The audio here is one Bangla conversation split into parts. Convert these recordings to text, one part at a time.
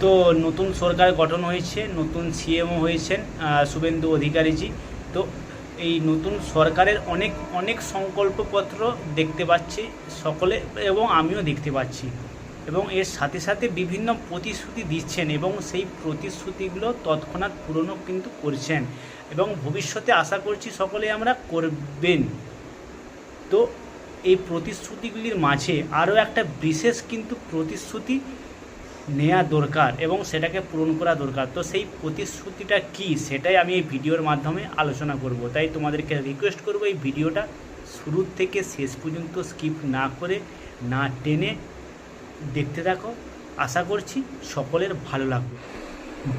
তো নতুন সরকার গঠন হয়েছে, নতুন সিএমও হয়েছেন শুভেন্দু অধিকারীজি। তো এই নতুন সরকারের অনেক অনেক সংকল্পপত্র দেখতে পাচ্ছি সকলে, এবং আমিও দেখতে পাচ্ছি, এবং এর সাথে সাথে বিভিন্ন প্রতিশ্রুতি দিচ্ছেন এবং সেই প্রতিশ্রুতিগুলো তৎক্ষণাৎ পূরণও কিন্তু করছেন, এবং ভবিষ্যতে আশা করছি সকলে আমরা করবেন। তো এই প্রতিশ্রুতিগুলির মাঝে আরও একটা বিশেষ কিন্তু প্রতিশ্রুতি নেওয়া দরকার এবং সেটাকে পূরণ করা দরকার। তো সেই প্রতিশ্রুতিটা কি, সেটাই আমি এই ভিডিওর মাধ্যমে আলোচনা করব। তাই তোমাদেরকে রিকোয়েস্ট করব এই ভিডিওটা শুরু থেকে শেষ পর্যন্ত স্কিপ না করে, না টেনে দেখতে থাকো। আশা করছি সকলের ভালো লাগবে।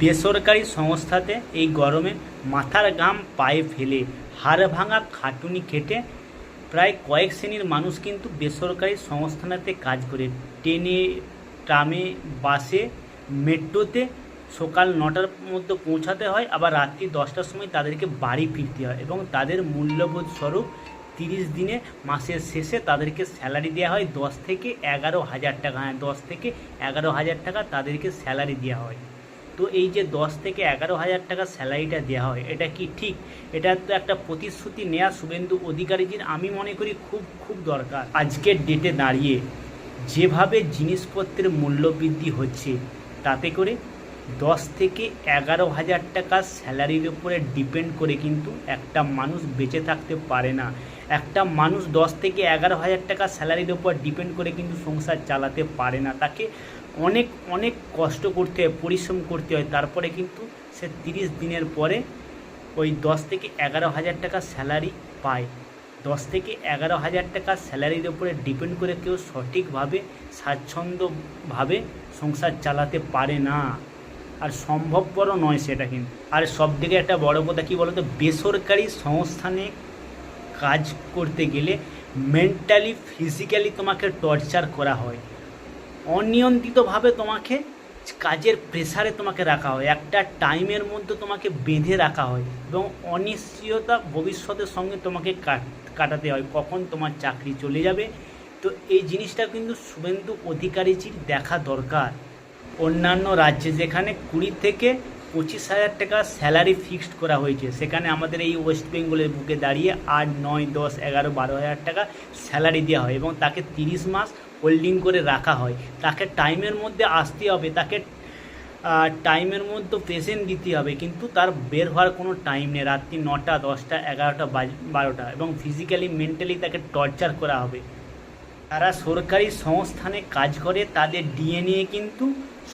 বেসরকারি সংস্থাতে এই গরমে মাথার ঘাম পায়ে ফেলে হাড় ভাঙা খাটুনি খেটে প্রায় কয়েক শ্রেণীর মানুষ কিন্তু বেসরকারি সংস্থানেতে কাজ করে। ট্রেনে, ট্রামে, বাসে, মেট্রোতে সকাল 9টার মধ্যে পৌঁছাতে হয়, আবার রাত্রি 10টার সময় তাদেরকে বাড়ি ফিরতে হয়, এবং তাদের মূল্যবোধ স্বরূপ 30 দিনে মাসের শেষে তাদেরকে স্যালারি দেওয়া হয় 10 থেকে 11,000 টাকা। হ্যাঁ, 10 থেকে 11,000 টাকা তাদেরকে স্যালারি দেওয়া হয়। তো এই যে 10 থেকে 11,000 টাকা স্যালারিটা দেওয়া হয়, এটা কি ঠিক? এটা তো একটা প্রতিশ্রুতি নেওয়া শুভেন্দু অধিকারীজির আমি মনে করি খুব খুব দরকার। আজকের ডেটে দাঁড়িয়ে যেভাবে জিনিসপত্রের মূল্য বৃদ্ধি হচ্ছে, তাতে করে 10 থেকে 11,000 টাকা স্যালারির উপরে ডিপেন্ড করে কিন্তু একটা মানুষ বেঁচে থাকতে পারে না। একটা মানুষ 10 থেকে 11,000 টাকা স্যালারির উপর ডিপেন্ড করে কিন্তু সংসার চালাতে পারে না। তাকে অনেক অনেক কষ্ট করতে হয়, পরিশ্রম করতে হয়, তারপরে কিন্তু সে 30 দিনের পরে ওই 10 থেকে 11,000 টাকা স্যালারি পায়। 10 থেকে 11,000 টাকা স্যালারির উপরে ডিপেন্ড করে কেউ সঠিকভাবে স্বাচ্ছন্দ্যভাবে সংসার চালাতে পারে না, আর সম্ভবপরও নয় সেটা কিন্তু। আর সবথেকে একটা বড় কথা কী বলো তো, বেসরকারি সংস্থানে কাজ করতে গেলে মেন্টালি, ফিজিক্যালি তোমাকে টর্চার করা হয়। অনিয়ন্ত্রিতভাবে তোমাকে কাজের প্রেসারে তোমাকে রাখা হয়, একটা টাইমের মধ্যে তোমাকে বেঁধে রাখা হয়, এবং অনিশ্চয়তা ভবিষ্যতের সঙ্গে তোমাকে কাটাতে হয়, কখন তোমার চাকরি চলে যাবে। তো এই জিনিসটা কিন্তু শুভেন্দু অধিকারীজির দেখা দরকার। অন্যান্য রাজ্যে যেখানে 20 থেকে 25,000 টাকা স্যালারি ফিক্সড করা হয়েছে, সেখানে আমাদের এই ওয়েস্ট বেঙ্গলের বুকে দাঁড়িয়ে 8, 9, 10, 11, 12,000 টাকা স্যালারি দেওয়া হয়, এবং তাকে 30 মাস হোল্ডিং করে রাখা হয়। তাকে টাইমের মধ্যে আসতে হবে, তাকে টাইমের মধ্যে প্রেজেন্ট দিতে হবে, কিন্তু তার বের হওয়ার কোনো টাইম নেই। রাত্রি 9টা, 10টা, 11টা, 12টা, এবং ফিজিক্যালি, মেন্টালি তাকে টর্চার করা হবে। তারা সরকারি সংস্থানে কাজ করে, তাদের ডিএনএ কিন্তু